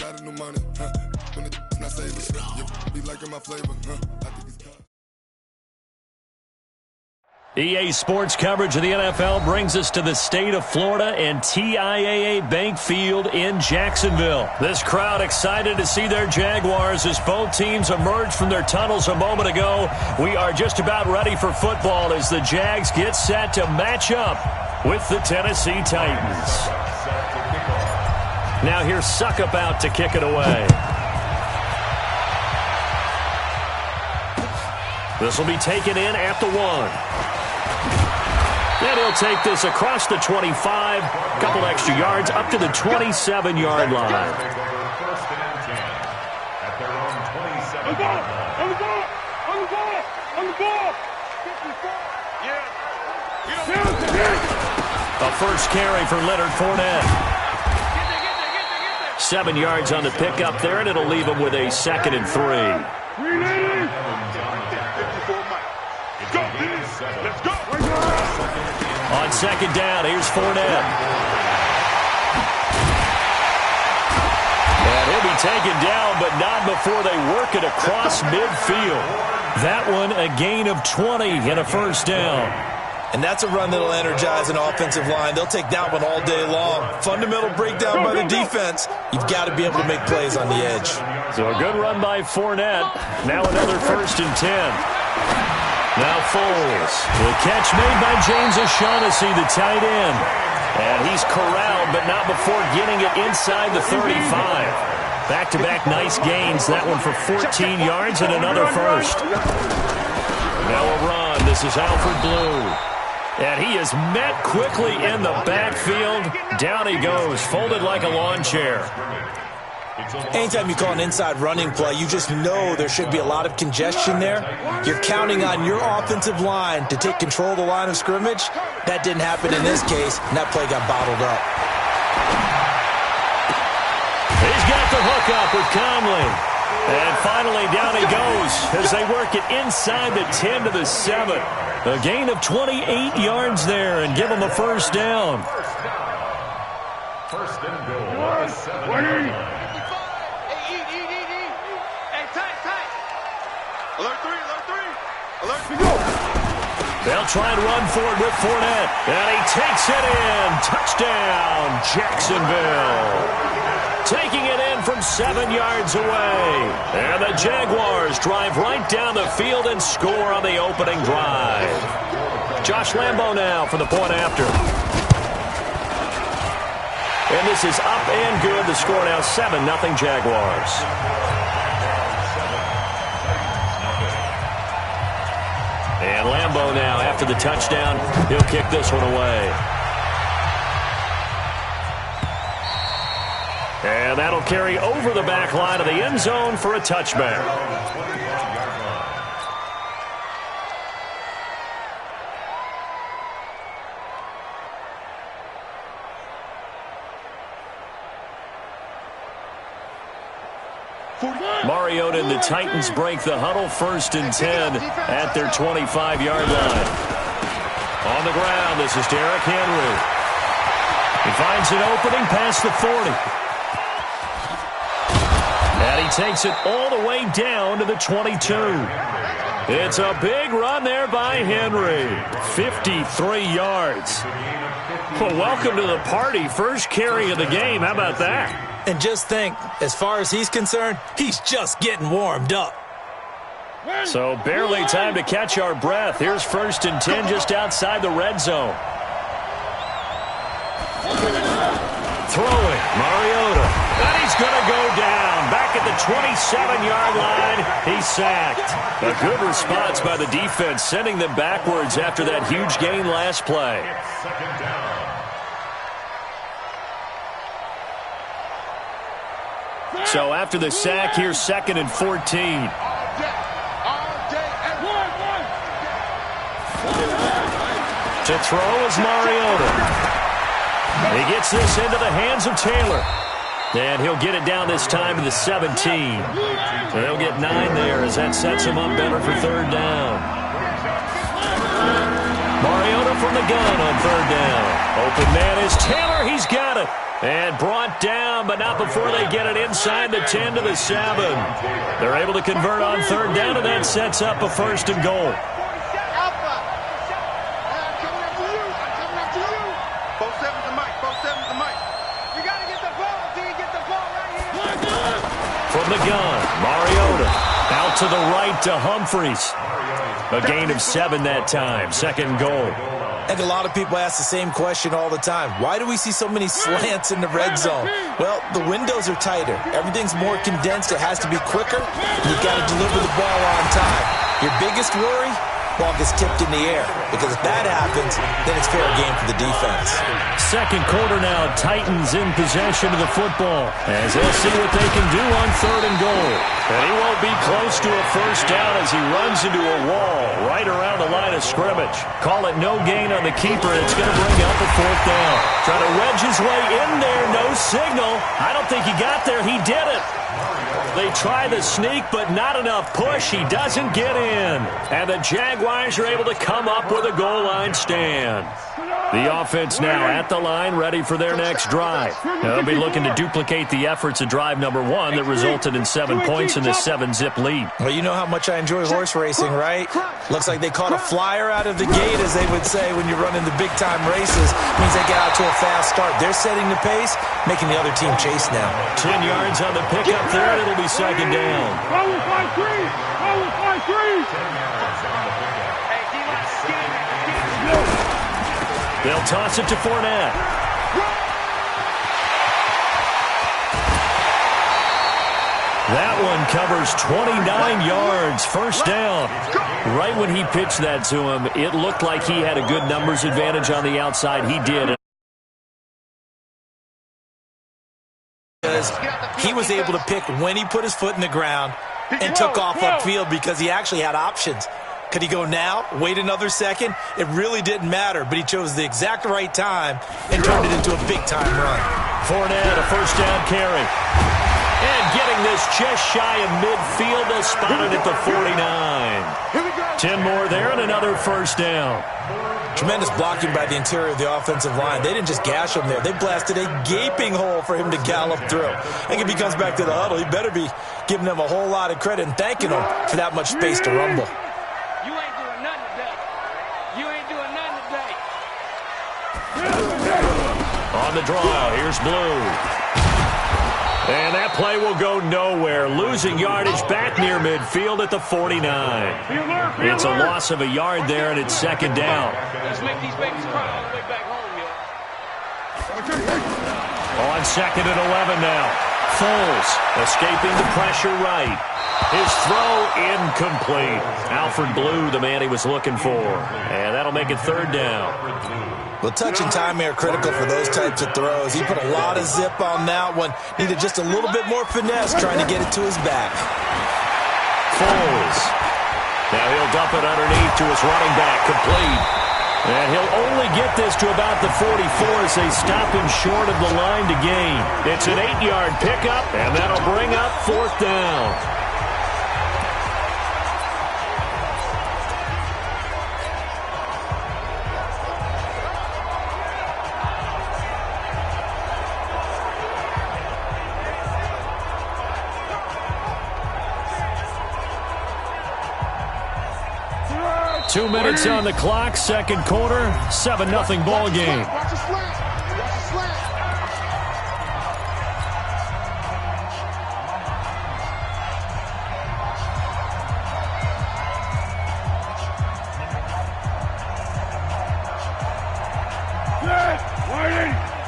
got a new money, when it's not saving, be liking my flavor, I think it's EA Sports coverage of the NFL brings us to the state of Florida and TIAA Bank Field in Jacksonville. This crowd excited to see their Jaguars as both teams emerged from their tunnels a moment ago. We are just about ready for football as the Jags get set to match up with the Tennessee Titans. Now here's Suckup out to kick it away. This will be taken in at the 1. And he'll take this across the 25, a couple extra yards, up to the 27-yard line. A first carry for Leonard Fournette. 7 yards on the pickup there, and it'll leave him with a 2nd and 3. Let's go. On 2nd down, here's Fournette. And he'll be taken down, but not before they work it across midfield. That one a gain of 20 and a first down. And that's a run that'll energize an offensive line. They'll take that one all day long. Fundamental breakdown by the defense. You've got to be able to make plays on the edge. So a good run by Fournette. Now another 1st and 10. Now Foles. The catch made by James O'Shaughnessy, the tight end. And he's corralled, but not before getting it inside the 35. Back-to-back nice gains. That one for 14 yards and another first. Now a run. This is Alfred Blue. And he is met quickly in the backfield. Down he goes, folded like a lawn chair. Anytime you call an inside running play, you just know there should be a lot of congestion there. You're counting on your offensive line to take control of the line of scrimmage. That didn't happen in this case, and that play got bottled up. He's got the hook up with Conley. And finally down he goes as they work it inside the 10 to the 7. A gain of 28 yards there and give him a first down. First and goal. They'll try and run for it with Fournette. And he takes it in. Touchdown, Jacksonville. Taking it in from 7 yards away. And the Jaguars drive right down the field and score on the opening drive. Josh Lambo now for the point after. And this is up and good. The score now 7-0 Jaguars. And Lambo now, after the touchdown, he'll kick this one away. And that'll carry over the back line of the end zone for a touchback. Mariota and the Titans break the huddle, 1st and 10 at their 25-yard line. On the ground, this is Derrick Henry. He finds an opening past the 40. And he takes it all the way down to the 22. It's a big run there by Henry. 53 yards. Well, welcome to the party. First carry of the game. How about that? And just think, as far as he's concerned, he's just getting warmed up. So barely time to catch our breath. Here's 1st and 10 just outside the red zone. Throwing, Mariota. And he's going to go down. Back at the 27-yard line, he's sacked. A good response by the defense, sending them backwards after that huge gain last play. So after the sack, here's 2nd and 14. To throw is Mariota. He gets this into the hands of Taylor. And he'll get it down this time to the 17. So he'll get 9 there as that sets him up better for 3rd down. Mariota from the gun on third down. Open man is Taylor. He's got it. And brought down, but not before they get it inside the 10 to the 7. They're able to convert on third down, and that sets up a first and goal. From the gun, Mariota out to the right to Humphries. A gain of 7 that time, second goal. I think a lot of people ask the same question all the time. Why do we see so many slants in the red zone? Well, the windows are tighter. Everything's more condensed. It has to be quicker. You've got to deliver the ball on time. Your biggest worry? Ball gets tipped in the air. Because if that happens, then it's fair game for the defense. Second quarter now, Titans in possession of the football as they'll see what they can do on third and goal. And he won't be close to a first down as he runs into a wall right around the line of scrimmage. Call it no gain on the keeper. It's going to bring up a fourth down. Trying to wedge his way in there, no signal. I don't think he got there. He did it. They try the sneak, but not enough push. He doesn't get in. And the Jaguars are able to come up with a goal line stand. The offense now at the line, ready for their next drive. They'll be looking to duplicate the efforts of drive number 1 that resulted in 7 points in the 7-zip lead. Well, you know how much I enjoy horse racing, right? Looks like they caught a flyer out of the gate, as they would say when you're running the big-time races. Means they get out to a fast start. They're setting the pace, making the other team chase now. 10 yards on the pickup there, and it'll be second down. They'll toss it to Fournette. That one covers 29 yards, first down. Right when he pitched that to him, it looked like he had a good numbers advantage on the outside. He did. He was able to pick when he put his foot in the ground and took off upfield because he actually had options. Could he go now, wait another second? It really didn't matter, but he chose the exact right time and turned it into a big-time run. Fournette, a first down carry. And getting this just shy of midfield, they'll spot it at the 49. 10 more there and another first down. Tremendous blocking by the interior of the offensive line. They didn't just gash him there. They blasted a gaping hole for him to gallop through. I think if he comes back to the huddle, he better be giving them a whole lot of credit and thanking them for that much space to rumble. You ain't doing nothing today. You ain't doing nothing today. On the draw, here's Blue. And that play will go nowhere. Losing yardage back near midfield at the 49. It's a loss of a yard there, and it's second down. Let's make these babies cry all the way back home, yo. On second and 11 now. Foles escaping the pressure right. His throw incomplete. Alfred Blue, the man he was looking for. And that'll make it third down. Well, touch and time are critical for those types of throws. He put a lot of zip on that one. Needed just a little bit more finesse trying to get it to his back. Foles. Now he'll dump it underneath to his running back, complete. And he'll only get this to about the 44 as they stop him short of the line to gain. It's an 8-yard pickup, and that'll bring up fourth down. Two minutes on the clock, second quarter, 7-0 ball game. Watch the slant. Watch the slant.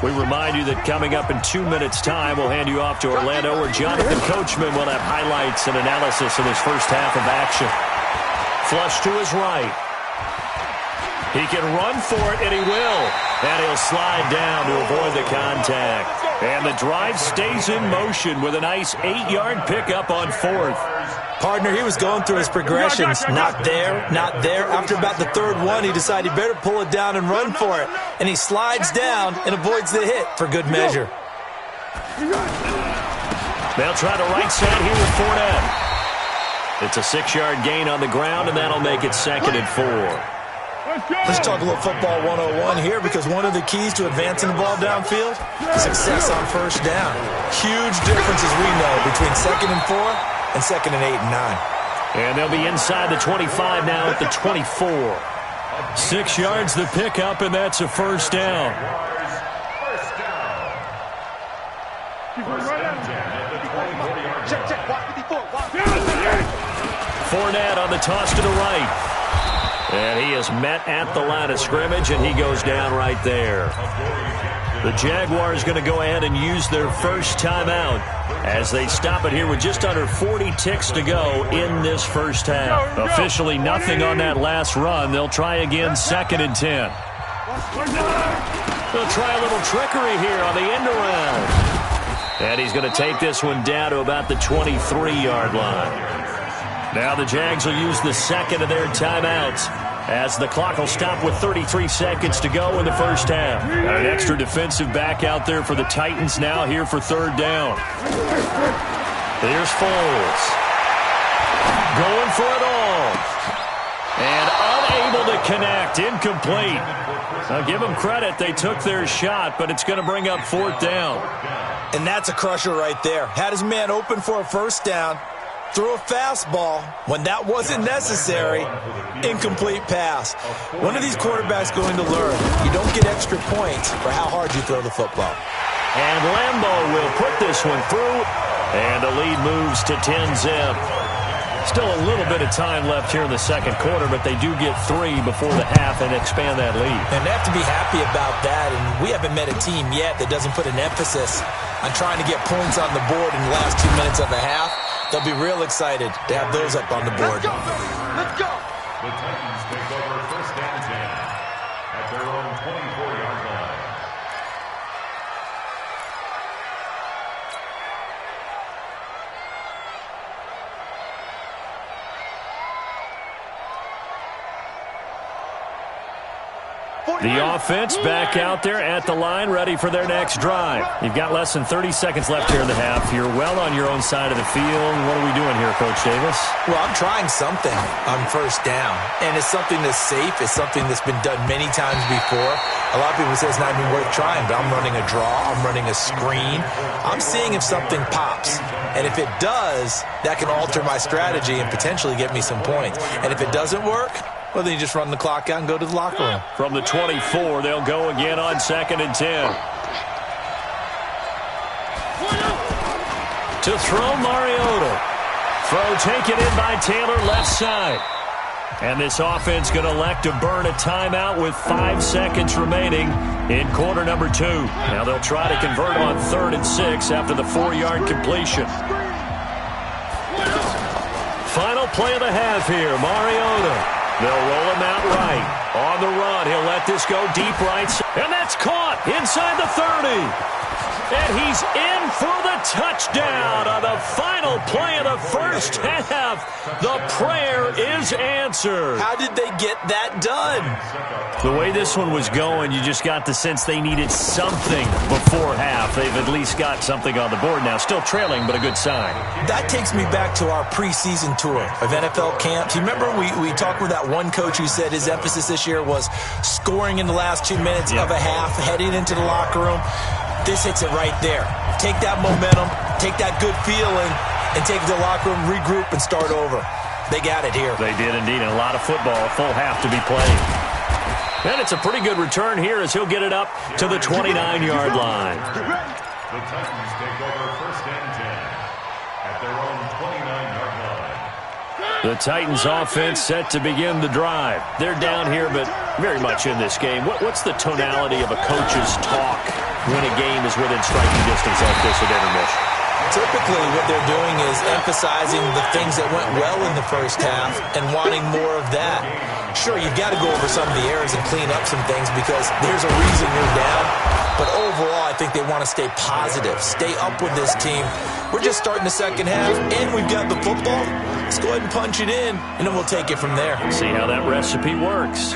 We remind you that coming up in 2 minutes' time, we'll hand you off to Orlando, where Jonathan Coachman will have highlights and analysis of his first half of action. Flush to his right. He can run for it, and he will. And he'll slide down to avoid the contact. And the drive stays in motion with a nice 8-yard pickup on fourth. Partner, he was going through his progressions. Not there, not there. After about the third one, he decided he better pull it down and run for it. And he slides down and avoids the hit for good measure. They'll try the right side here with Fournette. It's a 6-yard gain on the ground, and that'll make it second and 4. Let's talk a little football 101 here, because one of the keys to advancing the ball downfield is success on first down. Huge difference, as we know, between 2nd and 4 and 2nd and 8 and 9. And they'll be inside the 25 now at the 24. 6 yards the pickup, and that's a first down. Fournette on the toss to the right. And he is met at the line of scrimmage, and he goes down right there. The Jaguars going to go ahead and use their first timeout as they stop it here with just under 40 ticks to go in this first half. Officially nothing on that last run. They'll try again 2nd and 10. They'll try a little trickery here on the end around. And he's going to take this one down to about the 23-yard line. Now the Jags will use the second of their timeouts as the clock will stop with 33 seconds to go in the first half. An extra defensive back out there for the Titans now here for 3rd down. Here's Foles. Going for it all. And unable to connect. Incomplete. Now give them credit. They took their shot, but it's going to bring up 4th down. And that's a crusher right there. Had his man open for a first down. Threw a fastball when that wasn't necessary. Incomplete pass. One of these quarterbacks going to learn. You don't get extra points for how hard you throw the football. And Lambo will put this one through. And the lead moves to 10-zip. Still a little bit of time left here in the second quarter, but they do get 3 before the half and expand that lead. And they have to be happy about that. And we haven't met a team yet that doesn't put an emphasis on trying to get points on the board in the last 2 minutes of a half. They'll be real excited to have those up on the board. Let's go. The Titans take over 1st and 10 at their own 24-yard line. The offense back out there at the line, ready for their next drive. You've got less than 30 seconds left here in the half. You're well on your own side of the field. What are we doing here, Coach Davis? Well, I'm trying something on first down, and it's something that's safe. It's something that's been done many times before. A lot of people say it's not even worth trying, but I'm running a draw. I'm running a screen. I'm seeing if something pops, and if it does, that can alter my strategy and potentially get me some points. And if it doesn't work, well, then you just run the clock out and go to the locker room. From the 24, they'll go again on 2nd and 10. To throw, Mariota. Throw taken in by Taylor, left side. And this offense going to elect to burn a timeout with 5 seconds remaining in quarter number 2. Now they'll try to convert on 3rd and 6 after the 4-yard completion. Final play of the half here, Mariota. They'll roll him out right. On the run, he'll let this go deep right. And that's caught inside the 30. And he's in for the touchdown on the final play of the first half. The prayer is answered. How did they get that done? The way this one was going, you just got the sense they needed something before half. They've at least got something on the board now. Still trailing, but a good sign. That takes me back to our preseason tour of NFL camps. You remember we talked with that one coach who said his emphasis this year was scoring in the last 2 minutes of a half, heading into the locker room. This hits it right there. Take that momentum, take that good feeling, and take it to the locker room, regroup, and start over. They got it here. They did indeed, and a lot of football, a full half to be played. And it's a pretty good return here as he'll get it up to the 29-yard line. The Titans take over 1st and 10 at their own 29-yard line. The Titans offense set to begin the drive. They're down here, but very much in this game. What's the tonality of a coach's talk when a game is within striking distance like this at intermission? Typically, what they're doing is emphasizing the things that went well in the first half and wanting more of that. Sure, you've got to go over some of the errors and clean up some things because there's a reason you're down. But overall, I think they want to stay positive, stay up with this team. We're just starting the second half, and we've got the football. Let's go ahead and punch it in, and then we'll take it from there. See how that recipe works.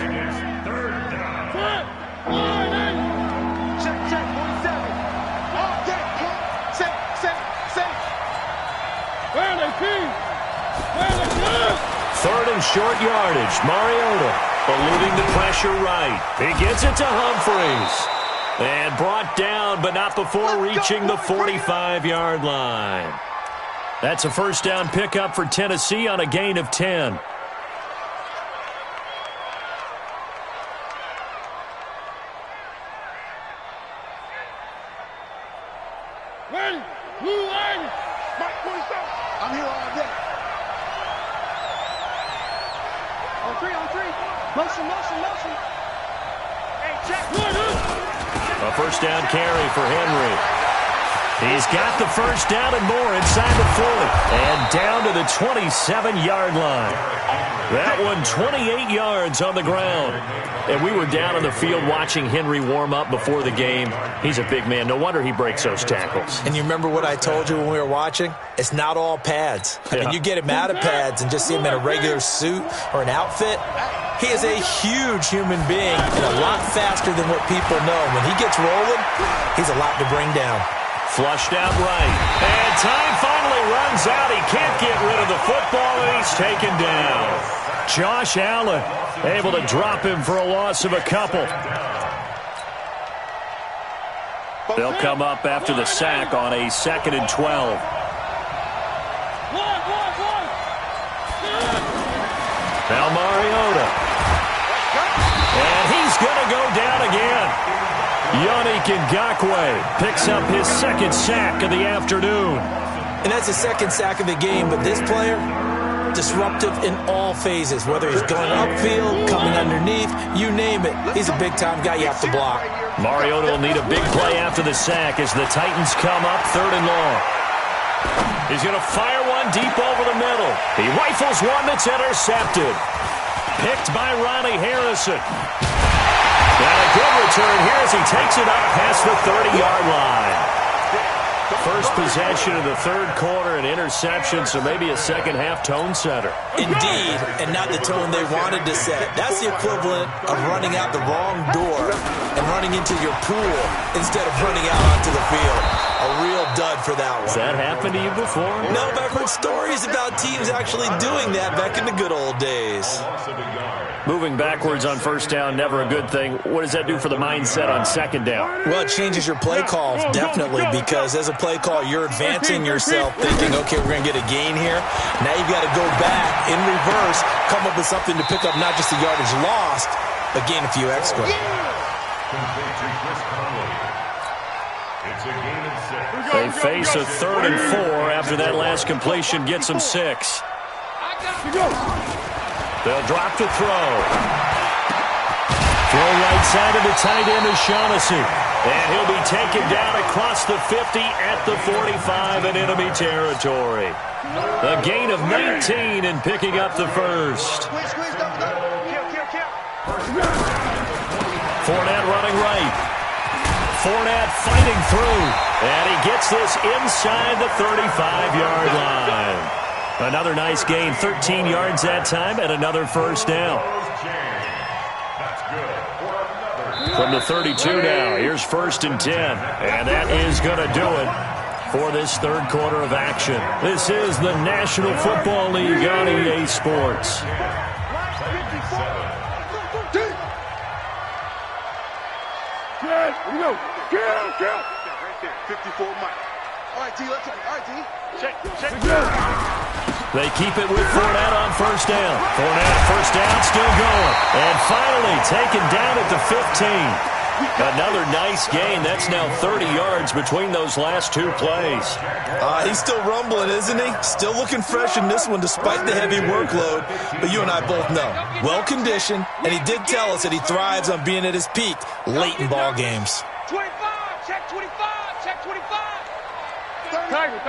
Third and short yardage. Mariota Eluding the pressure right. He gets it to Humphries. And brought down, but not before reaching the 45-yard line. That's a first down pickup for Tennessee on a gain of 10. Ready? Blue line. Mike, I'm here all day. On three. Motion. Hey, check. A first down carry for Henry. He's got the first down and more inside the 40. And down to the 27-yard line. That one 28 yards on the ground. And we were down on the field watching Henry warm up before the game. He's a big man. No wonder he breaks those tackles. And you remember what I told you when we were watching? It's not all pads. I mean, you get him out of pads and just see him in a regular suit or an outfit. He is a huge human being and a lot faster than what people know. When he gets rolling, he's a lot to bring down. Flushed out right. And time finally runs out. He can't get rid of the football, and he's taken down. Josh Allen able to drop him for a loss of a couple. They'll come up after the sack on a 2nd and 12. Now Mariota. And he's going to go down again. Yannick Ngakoue picks up his 2nd sack of the afternoon. And that's the 2nd sack of the game, but this player, disruptive in all phases, whether he's going upfield, coming underneath, you name it. He's a big-time guy you have to block. Mariota will need a big play after the sack as the Titans come up 3rd and long. He's going to fire one deep over the middle. He rifles one that's intercepted. Picked by Ronnie Harrison. And a good return here as he takes it up past the 30-yard line. First possession of the 3rd quarter, an interception, so maybe a second-half tone setter. Indeed, and not the tone they wanted to set. That's the equivalent of running out the wrong door and running into your pool instead of running out onto the field. A real dud for that one. Has that happened to you before? No, but I've heard stories about teams actually doing that back in the good old days. Moving backwards on first down, never a good thing. What does that do for the mindset on second down? Well, it changes your play calls, definitely, because as a play call, you're advancing yourself, thinking, okay, we're going to get a gain here. Now you've got to go back in reverse, come up with something to pick up not just the yardage lost, but gain a few extra. They face a 3rd and 4 after that last completion gets them 6. They'll drop to throw. Throw right side of the tight end is Shaughnessy. And he'll be taken down across the 50 at the 45 in enemy territory. A gain of 19 and picking up the first. Fournette running right. Fournette fighting through. And he gets this inside the 35-yard line. Another nice gain, 13 yards that time, and another first down. From the 32 now, here's 1st and 10. And that is going to do it for this 3rd quarter of action. This is the National Football League on EA Sports. Here we go. Get. 54 Mike. All right, D, let's go. All right, D. Check. They keep it with Fournette on first down. Fournette, first down, still going. And finally taken down at the 15. Another nice gain. That's now 30 yards between those last 2 plays. He's still rumbling, isn't he? Still looking fresh in this one despite the heavy workload. But you and I both know, well-conditioned, and he did tell us that he thrives on being at his peak late in ball games. 25, check 25, check 25. Tiger.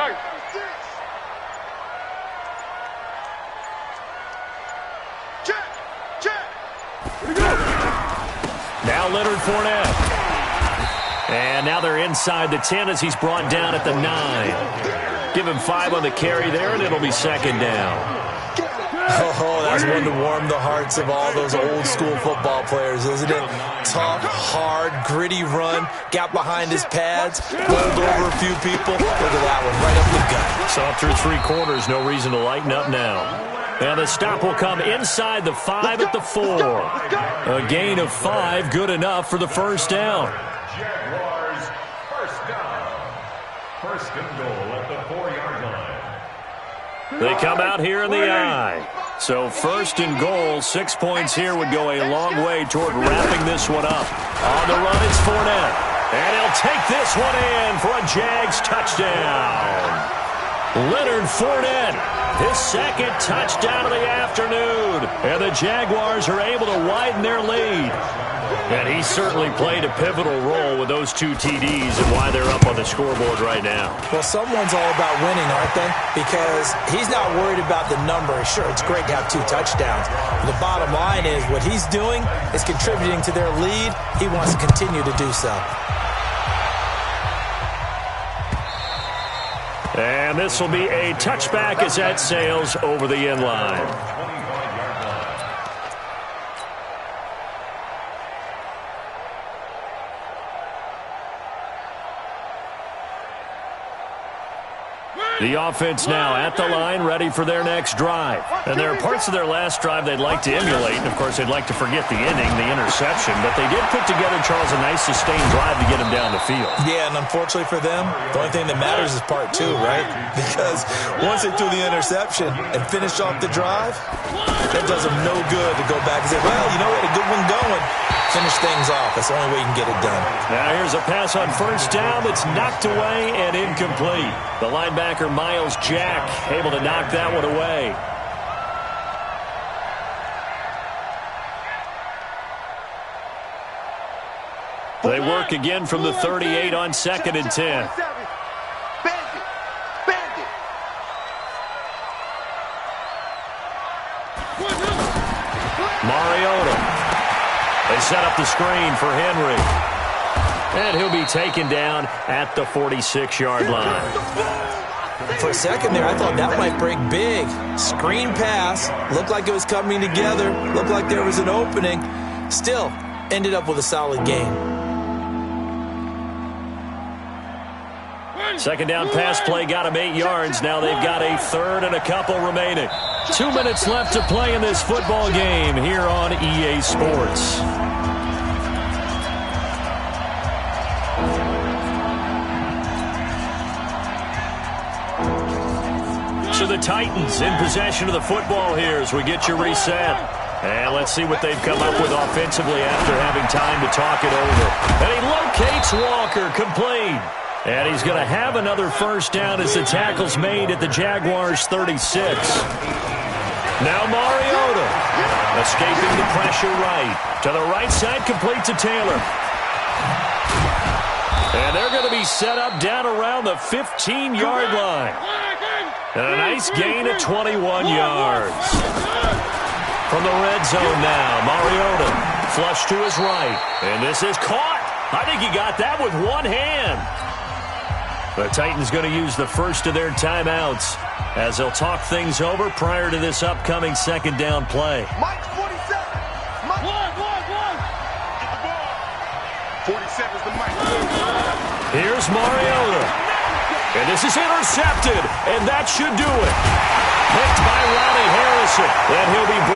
Check. Here we go. Now Leonard Fournette. And now they're inside the 10 as he's brought down at the 9. Give him 5 on the carry there, and it'll be 2nd down. Oh, that's one to warm the hearts of all those old-school football players, isn't it? Tough, hard, gritty run, got behind his pads, bowled over a few people. Look at that one, right up the gut. So through 3 quarters, no reason to lighten up now. And the stop will come inside the 5 at the 4. A gain of 5, good enough for the first down. Jaguars, first down. First and goal at the 4-yard line. They come out here in the I. So first and goal, 6 points here would go a long way toward wrapping this one up. On the run, it's Fournette. And he'll take this one in for a Jags touchdown. Leonard Fournette, his second touchdown of the afternoon. And the Jaguars are able to widen their lead. And he certainly played a pivotal role with those 2 TDs and why they're up on the scoreboard right now. Well, someone's all about winning, aren't they? Because he's not worried about the number. Sure, it's great to have 2 touchdowns. But the bottom line is what he's doing is contributing to their lead. He wants to continue to do so. And this will be a touchback as that sails over the end line. The offense now at the line, ready for their next drive. And there are parts of their last drive they'd like to emulate. And, of course, they'd like to forget the inning, the interception. But they did put together, Charles, a nice sustained drive to get him down the field. Yeah, and unfortunately for them, the only thing that matters is part 2, right? Because once they threw the interception and finished off the drive, that does them no good to go back and say, well, you know, we had a good one going. Finish things off. That's the only way you can get it done. Now here's a pass on first down that's knocked away and incomplete. The linebacker, Miles Jack, able to knock that one away. They work again from the 38 on 2nd and 10. Mariota. They set up the screen for Henry. And he'll be taken down at the 46-yard line. For a second there, I thought that might break big. Screen pass. Looked like it was coming together. Looked like there was an opening. Still, ended up with a solid game. Second down pass play got him 8 yards. Now they've got a third and a couple remaining. 2 minutes left to play in this football game here on EA Sports. So the Titans in possession of the football here as we get you reset. And let's see what they've come up with offensively after having time to talk it over. And he locates Walker, complete. And he's going to have another first down as the tackle's made at the Jaguars' 36. Now Mariota escaping the pressure right. To the right side, complete to Taylor. And they're going to be set up down around the 15-yard line. And a nice gain of 21 yards. From the red zone now, Mariota flush to his right. And this is caught. I think he got that with one hand. The Titans going to use the first of their timeouts as they'll talk things over prior to this upcoming second down play. Mike 47. Mike. One. Get the ball. 47's the Mike. Here's Mariota. And this is intercepted, and that should do it. Picked by Ronnie Harrison, and he'll be